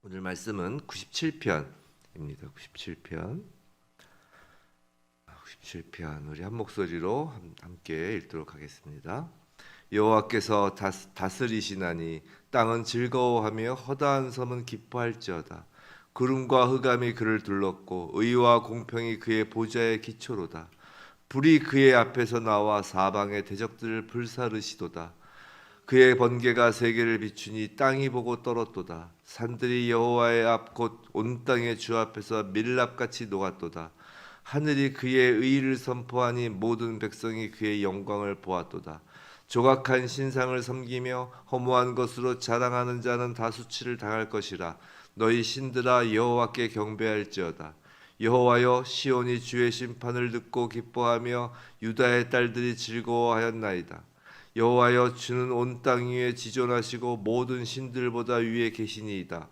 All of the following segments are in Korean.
오늘 말씀은 97편입니다. 97편. 97편 우리 한 목소리로 함께 읽도록 하겠습니다. 여호와께서 다스리시나니 땅은 즐거워하며 허다한 섬은 기뻐할지어다. 구름과 흑암이 그를 둘렀고 의와 공평이 그의 보좌의 기초로다. 불이 그의 앞에서 나와 사방의 대적들을 불사르시도다. 그의 번개가 세계를 비추니 땅이 보고 떨었도다. 산들이 여호와의 앞 곧 온 땅의 주 앞에서 밀랍같이 녹았도다. 하늘이 그의 의를 선포하니 모든 백성이 그의 영광을 보았도다. 조각한 신상을 섬기며 허무한 것으로 자랑하는 자는 다 수치를 당할 것이라. 너희 신들아 여호와께 경배할지어다. 여호와여, 시온이 주의 심판을 듣고 기뻐하며 유다의 딸들이 즐거워하였나이다. 여호와여, 주는 온 땅 위에 지존하시고 모든 신들보다 위에 계시니이다.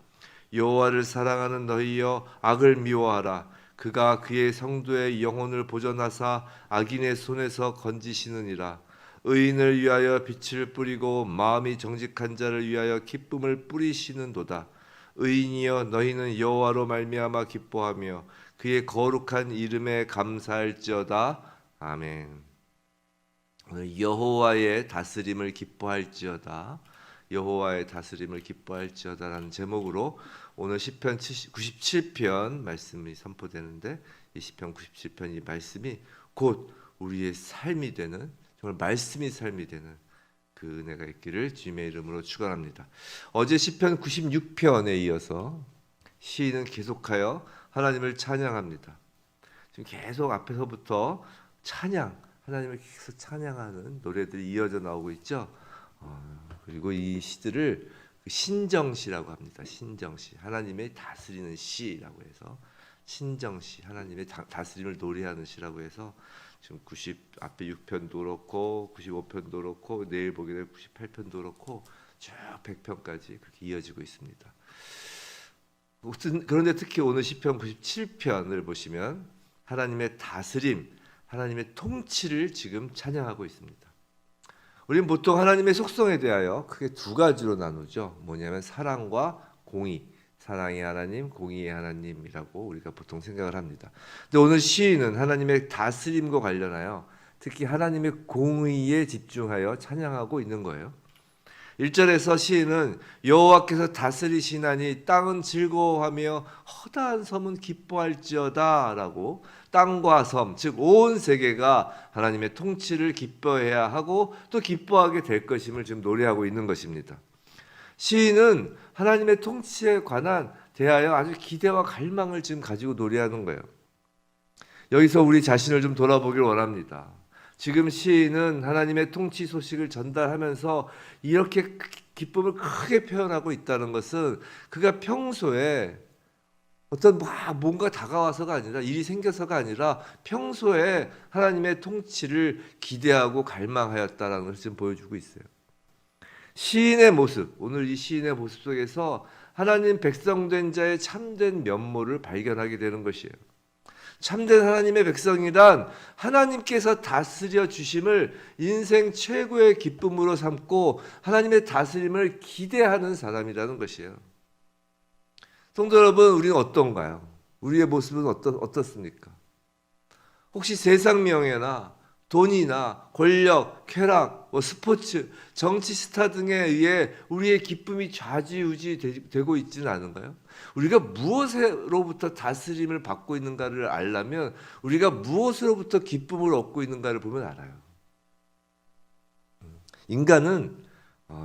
여호와를 사랑하는 너희여, 악을 미워하라. 그가 그의 성도의 영혼을 보존하사 악인의 손에서 건지시느니라. 의인을 위하여 빛을 뿌리고 마음이 정직한 자를 위하여 기쁨을 뿌리시는도다. 의인이여, 너희는 여호와로 말미암아 기뻐하며 그의 거룩한 이름에 감사할지어다. 아멘. 오늘 여호와의 다스림을 기뻐할지어다. 여호와의 다스림을 기뻐할지어다라는 제목으로 오늘 시편 97편 말씀이 선포되는데, 이 시편 97편 이 말씀이 곧 우리의 삶이 되는, 정말 말씀이 삶이 되는 그 은혜가 있기를 주님의 이름으로 축원합니다. 어제 시편 96편에 이어서 시인은 계속하여 하나님을 찬양합니다. 지금 계속 앞에서부터 찬양, 하나님을 계속 찬양하는 노래들이 이어져 나오고 있죠. 그리고 이 시들을 신정시라고 합니다. 신정시, 하나님의 다스리는 시라고 해서 신정시, 하나님의 다스림을 노래하는 시라고 해서 지금 90 앞에 6편도 그렇고 95편도 그렇고 내일 보게 될 98편도 그렇고 쭉 100편까지 그렇게 이어지고 있습니다. 그런데 특히 오늘 시편 97편을 보시면 하나님의 다스림, 하나님의 통치를 지금 찬양하고 있습니다. 우리는 보통 하나님의 속성에 대하여 크게 두 가지로 나누죠. 뭐냐면 사랑과 공의, 사랑의 하나님, 공의의 하나님이라고 우리가 보통 생각을 합니다. 근데 오늘 시인은 하나님의 다스림과 관련하여 특히 하나님의 공의에 집중하여 찬양하고 있는 거예요. 1절에서 시인은 여호와께서 다스리시나니 땅은 즐거워하며 허다한 섬은 기뻐할지어다 라고, 땅과 섬, 즉 온 세계가 하나님의 통치를 기뻐해야 하고 또 기뻐하게 될 것임을 지금 노래하고 있는 것입니다. 시인은 하나님의 통치에 관한 대하여 아주 기대와 갈망을 지금 가지고 노래하는 거예요. 여기서 우리 자신을 좀 돌아보길 원합니다. 지금 시인은 하나님의 통치 소식을 전달하면서 이렇게 기쁨을 크게 표현하고 있다는 것은 그가 평소에 어떤 뭔가 다가와서가 아니라, 일이 생겨서가 아니라 평소에 하나님의 통치를 기대하고 갈망하였다라는 것을 지금 보여주고 있어요. 시인의 모습, 오늘 이 시인의 모습 속에서 하나님 백성된 자의 참된 면모를 발견하게 되는 것이에요. 참된 하나님의 백성이란 하나님께서 다스려 주심을 인생 최고의 기쁨으로 삼고 하나님의 다스림을 기대하는 사람이라는 것이에요. 성도 여러분, 우리는 어떤가요? 우리의 모습은 어떻습니까? 혹시 세상 명예나 돈이나 권력, 쾌락, 스포츠, 정치 스타 등에 의해 우리의 기쁨이 좌지우지 되고 있지는 않은가요? 우리가 무엇으로부터 다스림을 받고 있는가를 알려면 우리가 무엇으로부터 기쁨을 얻고 있는가를 보면 알아요. 인간은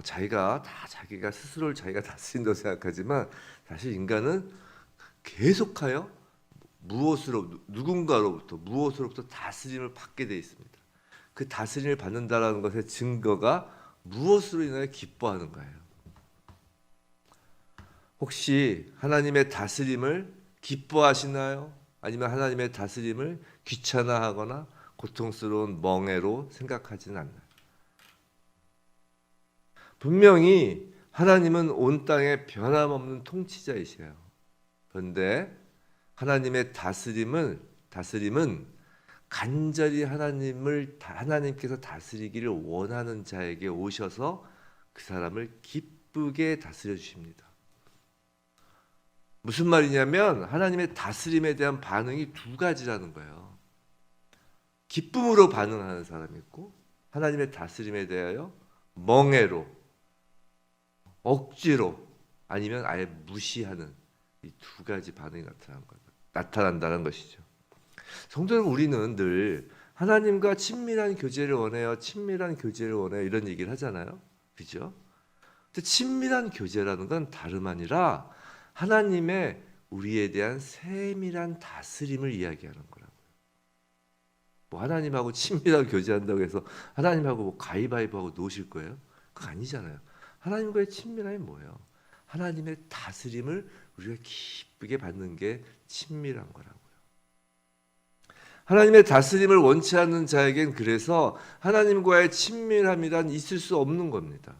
자기가 스스로를 자기가 다스린다고 생각하지만 사실 인간은 계속하여 누군가로부터 다스림을 받게 되어 있습니다. 그 다스림을 받는다라는 것의 증거가 무엇으로 인하여 기뻐하는 거예요. 혹시 하나님의 다스림을 기뻐하시나요? 아니면 하나님의 다스림을 귀찮아하거나 고통스러운 멍해로 생각하지는 않나요? 분명히 하나님은 온 땅의 변함없는 통치자이세요. 그런데 하나님의 다스림은 간절히 하나님께서 다스리기를 원하는 자에게 오셔서 그 사람을 기쁘게 다스려 주십니다. 무슨 말이냐면 하나님의 다스림에 대한 반응이 두 가지라는 거예요. 기쁨으로 반응하는 사람이 있고 하나님의 다스림에 대하여 멍해로, 억지로, 아니면 아예 무시하는 이 두 가지 반응이 나타난다는 것이죠. 성도 여러분, 우리는 늘 하나님과 친밀한 교제를 원해요. 친밀한 교제를 원해요. 이런 얘기를 하잖아요. 그죠? 근데 친밀한 교제라는 건 다름 아니라 하나님의 우리에 대한 세밀한 다스림을 이야기하는 거라고요. 뭐 하나님하고 친밀하게 교제한다고 해서 하나님하고 뭐 가위바위보하고 노실 거예요? 그거 아니잖아요. 하나님과의 친밀함이 뭐예요? 하나님의 다스림을 우리가 기쁘게 받는 게 친밀한 거라고요. 하나님의 다스림을 원치 않는 자에겐 그래서 하나님과의 친밀함이란 있을 수 없는 겁니다.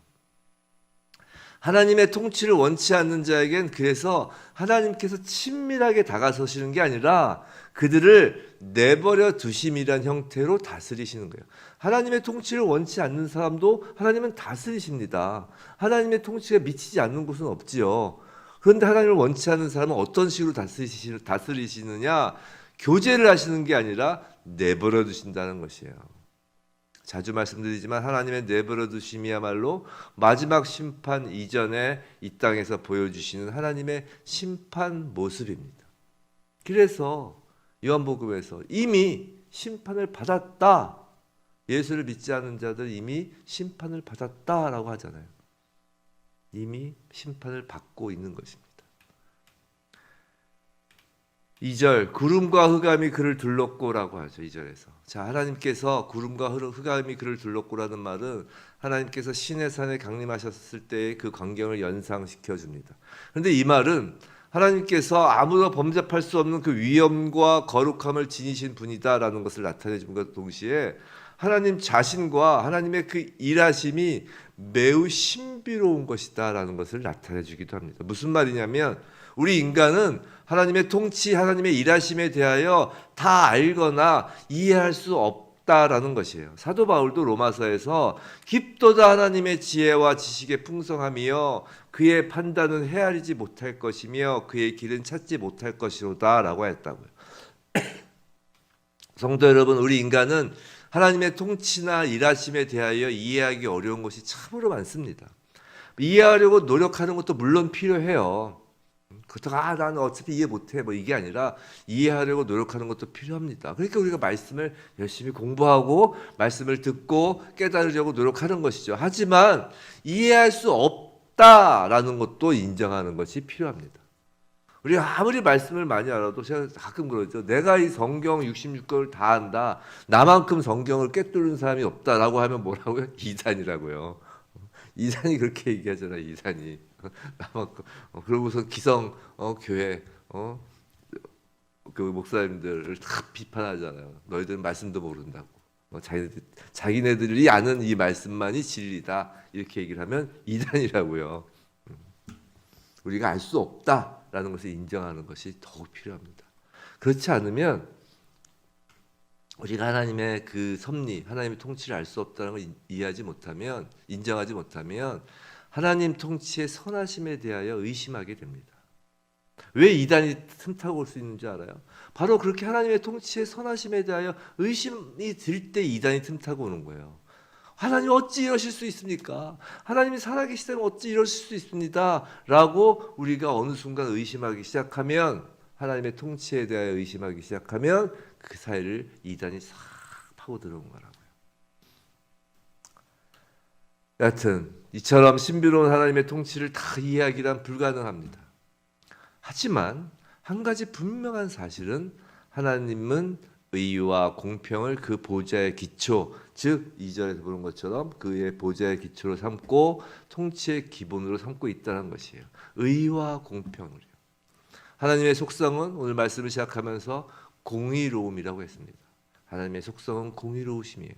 하나님의 통치를 원치 않는 자에겐 그래서 하나님께서 친밀하게 다가서시는 게 아니라 그들을 내버려 두심이란 형태로 다스리시는 거예요. 하나님의 통치를 원치 않는 사람도 하나님은 다스리십니다. 하나님의 통치가 미치지 않는 곳은 없지요. 그런데 하나님을 원치 않는 사람은 어떤 식으로 다스리시느냐? 교제를 하시는 게 아니라 내버려 두신다는 것이에요. 자주 말씀드리지만 하나님의 내버려 두심이야말로 마지막 심판 이전에 이 땅에서 보여주시는 하나님의 심판 모습입니다. 그래서 요한복음에서 이미 심판을 받았다. 예수를 믿지 않는 자들 이미 심판을 받았다라고 하잖아요. 이미 심판을 받고 있는 것입니다. 2절 구름과 흑암이 그를 둘렀고라고 하죠. 2절에서 자, 하나님께서 구름과 흑암이 그를 둘렀고라는 말은 하나님께서 시내 산에 강림하셨을 때의 그 광경을 연상시켜 줍니다. 그런데 이 말은 하나님께서 아무도 범접할 수 없는 그 위엄과 거룩함을 지니신 분이다라는 것을 나타내 준 것과 동시에 하나님 자신과 하나님의 그 일하심이 매우 신비로운 것이다라는 것을 나타내 주기도 합니다. 무슨 말이냐면 우리 인간은 하나님의 통치, 하나님의 일하심에 대하여 다 알거나 이해할 수 없다라는 것이에요. 사도 바울도 로마서에서 깊도다 하나님의 지혜와 지식의 풍성함이여 그의 판단은 헤아리지 못할 것이며 그의 길은 찾지 못할 것이로다라고 했다고요. 성도 여러분, 우리 인간은 하나님의 통치나 일하심에 대하여 이해하기 어려운 것이 참으로 많습니다. 이해하려고 노력하는 것도 물론 필요해요. 그렇다고 나는 어차피 이해 못해 뭐 이게 아니라 이해하려고 노력하는 것도 필요합니다. 그러니까 우리가 말씀을 열심히 공부하고 말씀을 듣고 깨달으려고 노력하는 것이죠. 하지만 이해할 수 없다라는 것도 인정하는 것이 필요합니다. 우리가 아무리 말씀을 많이 알아도 제가 가끔 그러죠. 내가 이 성경 66권을 다 안다. 나만큼 성경을 꿰뚫는 사람이 없다라고 하면 뭐라고요? 이단이라고요. 이단이 그렇게 얘기하잖아요. 이단이. 그러고서 기성 교회 그 목사님들을 다 비판하잖아요. 너희들은 말씀도 모른다고. 자기네들이 아는 이 말씀만이 진리다. 이렇게 얘기를 하면 이단이라고요. 우리가 알 수 없다라는 것을 인정하는 것이 더욱 필요합니다. 그렇지 않으면 우리가 하나님의 그 섭리, 하나님의 통치를 알 수 없다는 걸 이해하지 못하면, 인정하지 못하면 하나님 통치의 선하심에 대하여 의심하게 됩니다. 왜 이단이 틈타고 올 수 있는지 알아요? 바로 그렇게 하나님의 통치의 선하심에 대하여 의심이 들 때 이단이 틈타고 오는 거예요. 하나님 어찌 이러실 수 있습니까? 하나님이 살아계시다면 어찌 이러실 수 있습니다. 라고 우리가 어느 순간 의심하기 시작하면, 하나님의 통치에 대하여 의심하기 시작하면 그 사이를 이단이 싹 파고 들어온 거라고요. 여하튼 이처럼 신비로운 하나님의 통치를 다 이해하기란 불가능합니다. 하지만 한 가지 분명한 사실은 하나님은 의와 공평을 그 보좌의 기초, 즉 2절에서 보는 것처럼 그의 보좌의 기초로 삼고 통치의 기본으로 삼고 있다는 것이에요. 의와 공평을요. 하나님의 속성은 오늘 말씀을 시작하면서 공의로움이라고 했습니다. 하나님의 속성은 공의로우심이에요.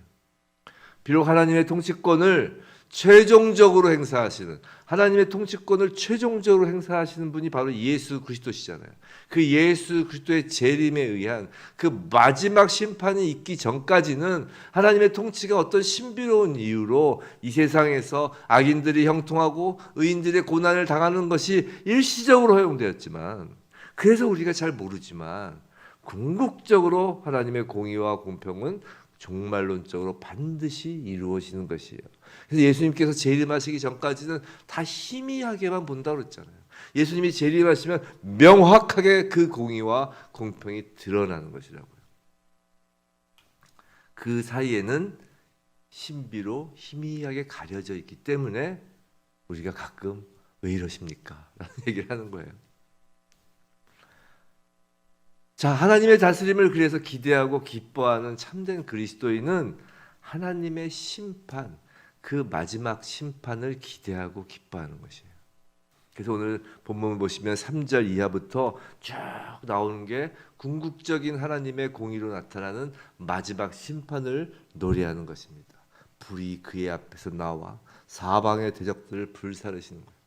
비록 하나님의 통치권을 최종적으로 행사하시는, 하나님의 통치권을 최종적으로 행사하시는 분이 바로 예수 그리스도시잖아요. 그 예수 그리스도의 재림에 의한 그 마지막 심판이 있기 전까지는 하나님의 통치가 어떤 신비로운 이유로 이 세상에서 악인들이 형통하고 의인들의 고난을 당하는 것이 일시적으로 허용되었지만, 그래서 우리가 잘 모르지만 궁극적으로 하나님의 공의와 공평은 종말론적으로 반드시 이루어지는 것이에요. 그래서 예수님께서 재림하시기 전까지는 다 희미하게만 본다고 그랬잖아요. 예수님이 재림하시면 명확하게 그 공의와 공평이 드러나는 것이라고요. 그 사이에는 신비로 희미하게 가려져 있기 때문에 우리가 가끔 왜 이러십니까? 라는 얘기를 하는 거예요. 자, 하나님의 다스림을 그래서 기대하고 기뻐하는 참된 그리스도인은 하나님의 심판, 그 마지막 심판을 기대하고 기뻐하는 것이에요. 그래서 오늘 본문을 보시면 3절 이하부터 쭉 나오는 게 궁극적인 하나님의 공의로 나타나는 마지막 심판을 노래하는 것입니다. 불이 그의 앞에서 나와 사방의 대적들을 불사르시는 거예요.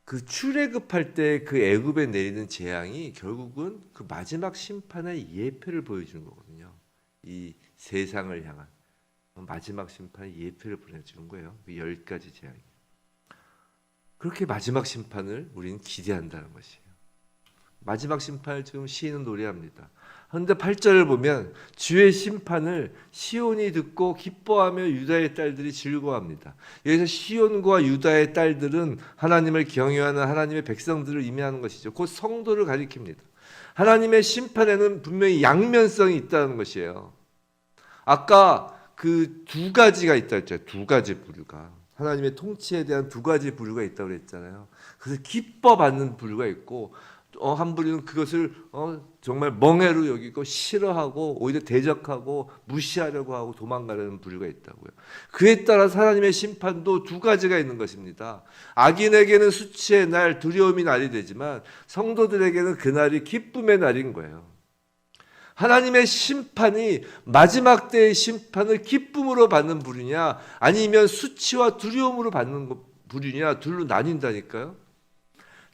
그 출애굽할 때 그 애굽에 내리는 재앙이 결국은 그 마지막 심판의 예표를 보여주는 거거든요. 이 세상을 향한 마지막 심판의 예표를 보여주는 거예요. 그 10가지 재앙이. 그렇게 마지막 심판을 우리는 기대한다는 것이에요. 마지막 심판을 지금 시인은 노래합니다. 그런데 8절을 보면 주의 심판을 시온이 듣고 기뻐하며 유다의 딸들이 즐거워합니다. 여기서 시온과 유다의 딸들은 하나님을 경외하는 하나님의 백성들을 의미하는 것이죠. 곧 성도를 가리킵니다. 하나님의 심판에는 분명히 양면성이 있다는 것이에요. 아까 그 두 가지가 있다 했잖아요. 두 가지 부류가. 하나님의 통치에 대한 두 가지 부류가 있다고 그랬잖아요. 그래서 기뻐 받는 부류가 있고, 한 부류는 그것을 정말 멍해로 여기고 싫어하고 오히려 대적하고 무시하려고 하고 도망가려는 부류가 있다고요. 그에 따라 하나님의 심판도 두 가지가 있는 것입니다. 악인에게는 수치의 날, 두려움의 날이 되지만 성도들에게는 그날이 기쁨의 날인 거예요. 하나님의 심판이 마지막 때의 심판을 기쁨으로 받는 부류냐 아니면 수치와 두려움으로 받는 부류냐, 둘로 나뉜다니까요.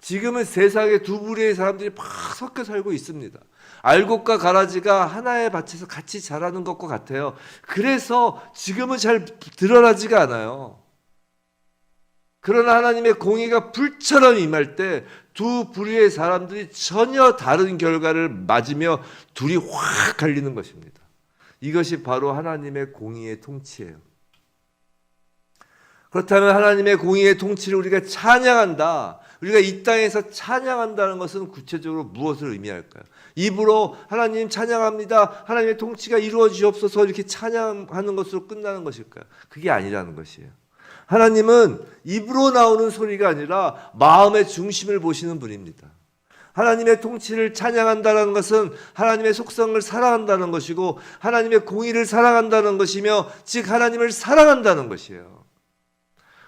지금은 세상에 두 부류의 사람들이 막 섞여 살고 있습니다. 알곡과 가라지가 하나의 밭에서 같이 자라는 것과 같아요. 그래서 지금은 잘 드러나지가 않아요. 그러나 하나님의 공의가 불처럼 임할 때 두 부류의 사람들이 전혀 다른 결과를 맞으며 둘이 확 갈리는 것입니다. 이것이 바로 하나님의 공의의 통치예요. 그렇다면 하나님의 공의의 통치를 우리가 찬양한다. 우리가 이 땅에서 찬양한다는 것은 구체적으로 무엇을 의미할까요? 입으로 하나님 찬양합니다. 하나님의 통치가 이루어지옵소서 이렇게 찬양하는 것으로 끝나는 것일까요? 그게 아니라는 것이에요. 하나님은 입으로 나오는 소리가 아니라 마음의 중심을 보시는 분입니다. 하나님의 통치를 찬양한다는 것은 하나님의 속성을 사랑한다는 것이고 하나님의 공의를 사랑한다는 것이며 즉 하나님을 사랑한다는 것이에요.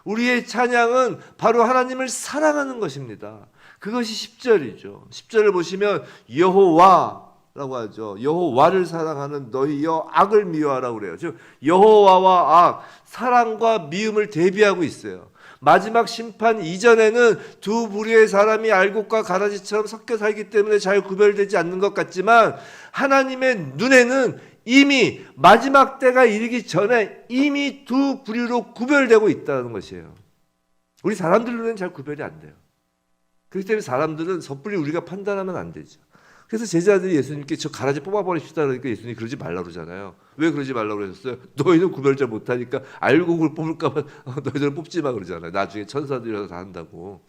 우리의 찬양은 바로 하나님을 사랑하는 것입니다. 그것이 10절이죠. 10절을 보시면 여호와라고 하죠. 여호와를 사랑하는 너희여 악을 미워하라고 그래요. 즉 여호와와 악, 사랑과 미움을 대비하고 있어요. 마지막 심판 이전에는 두 부류의 사람이 알곡과 가라지처럼 섞여 살기 때문에 잘 구별되지 않는 것 같지만 하나님의 눈에는 이미 마지막 때가 이르기 전에 이미 두 부류로 구별되고 있다는 것이에요. 우리 사람들 눈에는 잘 구별이 안 돼요. 그렇기 때문에 사람들은 섣불리 우리가 판단하면 안 되죠. 그래서 제자들이 예수님께 저 가라지 뽑아버립시다 그러니까 예수님이 그러지 말라고 그러잖아요. 왜 그러지 말라고 그러셨어요? 너희는 구별 잘 못하니까 알곡을 뽑을까 봐 너희들은 뽑지 마 그러잖아요. 나중에 천사들이 다 한다고.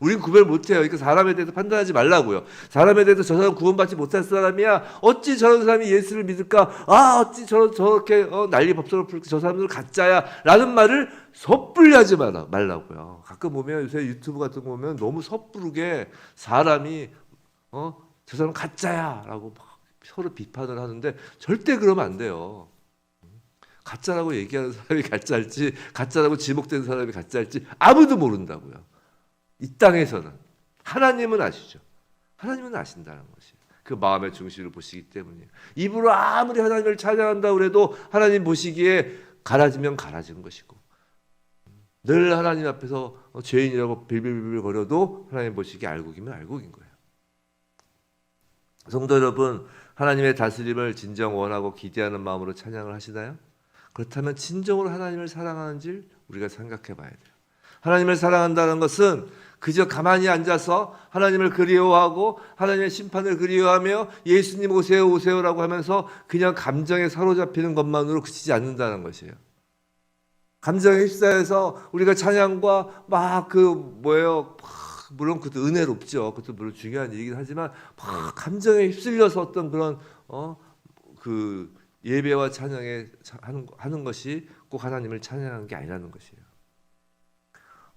우린 구별 못해요. 그러니까 사람에 대해서 판단하지 말라고요. 사람에 대해서 저 사람 구원받지 못할 사람이야. 어찌 저런 사람이 예수를 믿을까? 어찌 저렇게 난리 법석을 풀까? 저 사람들 가짜야. 라는 말을 섣불리 하지 말라고요. 가끔 보면 요새 유튜브 같은 거 보면 너무 섣부르게 사람이 저 사람 가짜야 라고 막 서로 비판을 하는데 절대 그러면 안 돼요. 가짜라고 얘기하는 사람이 가짜일지 가짜라고 지목된 사람이 가짜일지 아무도 모른다고요. 이 땅에서는 하나님은 아시죠. 하나님은 아신다는 것이에요. 그 마음의 중심을 보시기 때문이에요. 입으로 아무리 하나님을 찬양한다고 해도 하나님 보시기에 가라지면 가라진 것이고 늘 하나님 앞에서 죄인이라고 빌빌빌 거려도 하나님 보시기에 알곡이면 알곡인 거예요. 성도 여러분, 하나님의 다스림을 진정 원하고 기대하는 마음으로 찬양을 하시나요? 그렇다면 진정으로 하나님을 사랑하는지 우리가 생각해 봐야 돼요. 하나님을 사랑한다는 것은 그저 가만히 앉아서 하나님을 그리워하고 하나님의 심판을 그리워하며 예수님 오세요 오세요라고 하면서 그냥 감정에 사로잡히는 것만으로 그치지 않는다는 것이에요. 감정에 휩싸여서 우리가 찬양과 막 물론 그것도 은혜롭죠. 그것도 물론 중요한 일이긴 하지만 막 감정에 휩쓸려서 어떤 그런 그 예배와 찬양에 하는 것이 꼭 하나님을 찬양하는 게 아니라는 것이에요.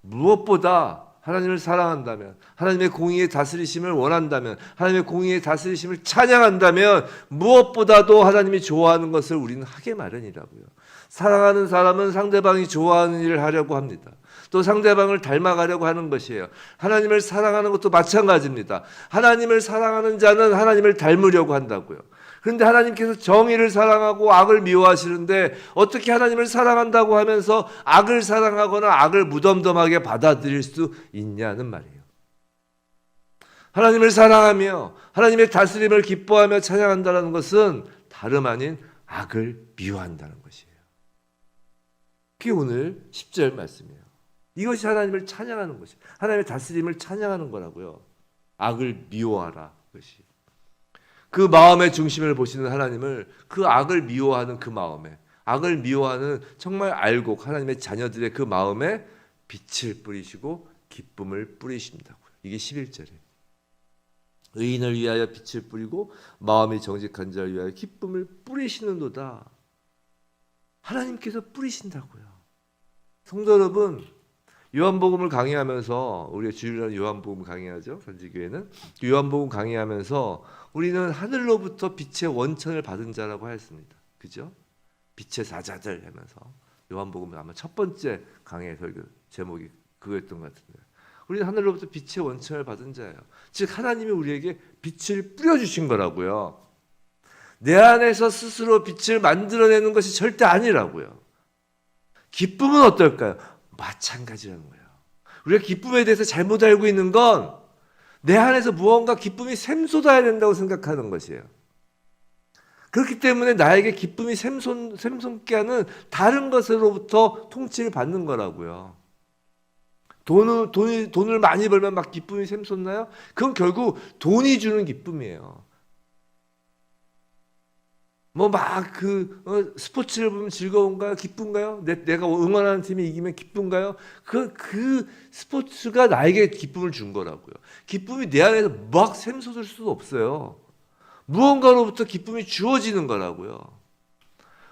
무엇보다 하나님을 사랑한다면, 하나님의 공의의 다스리심을 원한다면, 하나님의 공의의 다스리심을 찬양한다면 무엇보다도 하나님이 좋아하는 것을 우리는 하게 마련이라고요. 사랑하는 사람은 상대방이 좋아하는 일을 하려고 합니다. 또 상대방을 닮아가려고 하는 것이에요. 하나님을 사랑하는 것도 마찬가지입니다. 하나님을 사랑하는 자는 하나님을 닮으려고 한다고요. 그런데 하나님께서 정의를 사랑하고 악을 미워하시는데 어떻게 하나님을 사랑한다고 하면서 악을 사랑하거나 악을 무덤덤하게 받아들일 수 있냐는 말이에요. 하나님을 사랑하며 하나님의 다스림을 기뻐하며 찬양한다는 것은 다름 아닌 악을 미워한다는 것이에요. 그게 오늘 10절 말씀이에요. 이것이 하나님을 찬양하는 것이에요. 하나님의 다스림을 찬양하는 거라고요. 악을 미워하라. 그것이. 그 마음의 중심을 보시는 하나님을 그 악을 미워하는 그 마음에, 악을 미워하는 정말 알곡 하나님의 자녀들의 그 마음에 빛을 뿌리시고 기쁨을 뿌리신다고요. 이게 11절이에요. 의인을 위하여 빛을 뿌리고 마음이 정직한 자를 위하여 기쁨을 뿌리시는도다. 하나님께서 뿌리신다고요. 성도 여러분, 요한복음을 강의하면서, 우리가 주일날 요한복음 강의하죠. 선지교회는 요한복음 강의하면서 우리는 하늘로부터 빛의 원천을 받은 자라고 하였습니다. 그죠? 빛의 사자들 하면서 요한복음 아마 첫 번째 강의 설교 제목이 그거였던 것 같은데, 우리는 하늘로부터 빛의 원천을 받은 자예요. 즉 하나님이 우리에게 빛을 뿌려주신 거라고요. 내 안에서 스스로 빛을 만들어내는 것이 절대 아니라고요. 기쁨은 어떨까요? 마찬가지라는 거예요. 우리가 기쁨에 대해서 잘못 알고 있는 건 내 안에서 무언가 기쁨이 샘솟아야 된다고 생각하는 것이에요. 그렇기 때문에 나에게 기쁨이 샘솟게 하는 다른 것으로부터 통치를 받는 거라고요. 돈을 많이 벌면 막 기쁨이 샘솟나요? 그건 결국 돈이 주는 기쁨이에요. 스포츠를 보면 즐거운가요? 기쁜가요? 내가 응원하는 팀이 이기면 기쁜가요? 그 스포츠가 나에게 기쁨을 준 거라고요. 기쁨이 내 안에서 막 샘솟을 수도 없어요. 무언가로부터 기쁨이 주어지는 거라고요.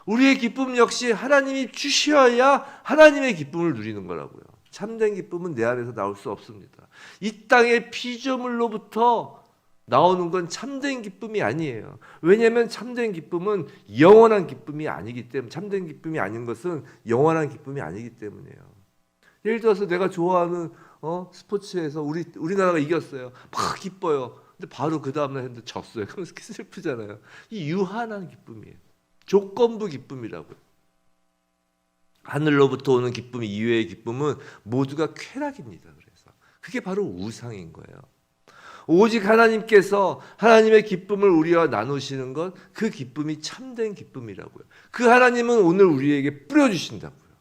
우리의 기쁨 역시 하나님이 주셔야 하나님의 기쁨을 누리는 거라고요. 참된 기쁨은 내 안에서 나올 수 없습니다. 이 땅의 피조물로부터 나오는 건 참된 기쁨이 아니에요. 왜냐하면 참된 기쁨은 영원한 기쁨이 아니기 때문에, 참된 기쁨이 아닌 것은 영원한 기쁨이 아니기 때문이에요. 예를 들어서 내가 좋아하는 스포츠에서 우리나라가 이겼어요. 막 기뻐요. 근데 바로 그 다음날 했는데 졌어요. 그러면 슬프잖아요. 이 유한한 기쁨이에요. 조건부 기쁨이라고요. 하늘로부터 오는 기쁨 이외의 기쁨은 모두가 쾌락입니다. 그래서 그게 바로 우상인 거예요. 오직 하나님께서 하나님의 기쁨을 우리와 나누시는 것, 그 기쁨이 참된 기쁨이라고요. 그 하나님은 오늘 우리에게 뿌려주신다고요.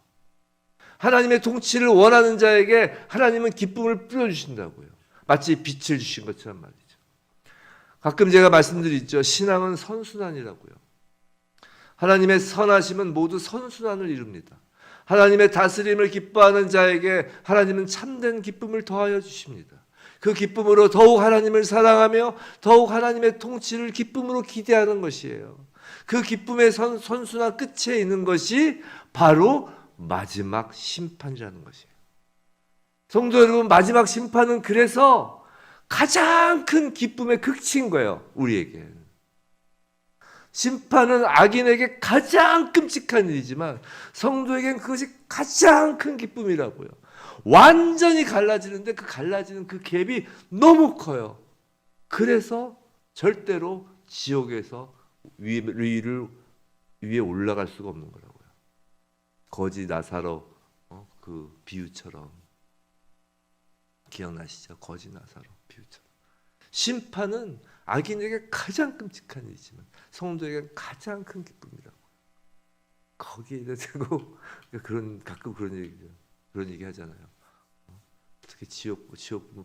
하나님의 통치를 원하는 자에게 하나님은 기쁨을 뿌려주신다고요. 마치 빛을 주신 것처럼 말이죠. 가끔 제가 말씀드리죠. 신앙은 선순환이라고요. 하나님의 선하심은 모두 선순환을 이룹니다. 하나님의 다스림을 기뻐하는 자에게 하나님은 참된 기쁨을 더하여 주십니다. 그 기쁨으로 더욱 하나님을 사랑하며 더욱 하나님의 통치를 기쁨으로 기대하는 것이에요. 그 기쁨의 선순환 끝에 있는 것이 바로 마지막 심판이라는 것이에요. 성도 여러분, 마지막 심판은 그래서 가장 큰 기쁨의 극치인 거예요. 우리에게. 심판은 악인에게 가장 끔찍한 일이지만 성도에게는 그것이 가장 큰 기쁨이라고요. 완전히 갈라지는데 그 갈라지는 그 갭이 너무 커요. 그래서 절대로 지옥에서 위에 올라갈 수가 없는 거라고요. 거지 나사로 그 비유처럼 기억나시죠? 거지 나사로 비유처럼. 심판은 악인에게 가장 끔찍한 일이지만 성도에게 가장 큰 기쁨이라고. 거기에 대고 가끔 그런 얘기죠. 그런 얘기 하잖아요. 어떻게 지옥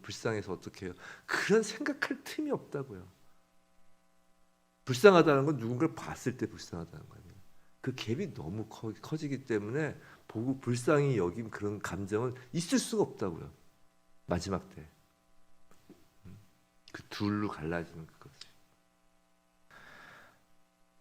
불쌍해서 어떻게 해요? 그런 생각할 틈이 없다고요. 불쌍하다는 건 누군가를 봤을 때 불쌍하다는 거예요. 그 갭이 너무 커지기 때문에 보고 불쌍히 여긴 그런 감정은 있을 수가 없다고요. 마지막 때. 그 둘로 갈라지는 거죠.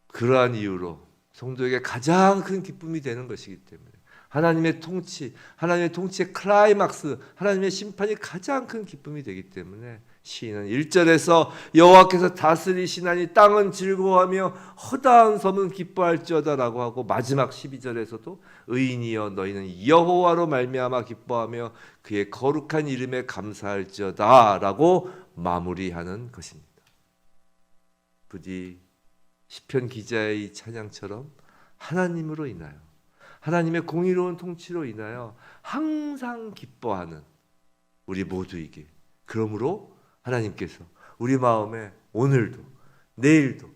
그러한 이유로 성도에게 가장 큰 기쁨이 되는 것이기 때문에 하나님의 통치의 클라이막스, 하나님의 심판이 가장 큰 기쁨이 되기 때문에 시인은 1절에서 여호와께서 다스리시나니 땅은 즐거워하며 허다한 섬은 기뻐할지어다라고 하고 마지막 12절에서도 의인이여 너희는 여호와로 말미암아 기뻐하며 그의 거룩한 이름에 감사할지어다라고 마무리하는 것입니다. 부디 시편 기자의 이 찬양처럼 하나님으로 인하여 하나님의 공의로운 통치로 인하여 항상 기뻐하는 우리 모두이길. 그러므로 하나님께서 우리 마음에 오늘도 내일도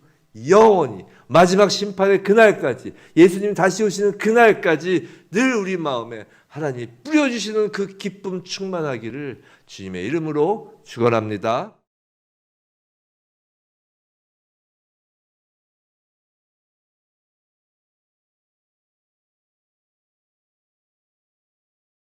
영원히 마지막 심판의 그날까지 예수님 다시 오시는 그날까지 늘 우리 마음에 하나님이 뿌려주시는 그 기쁨 충만하기를 주님의 이름으로 축원합니다.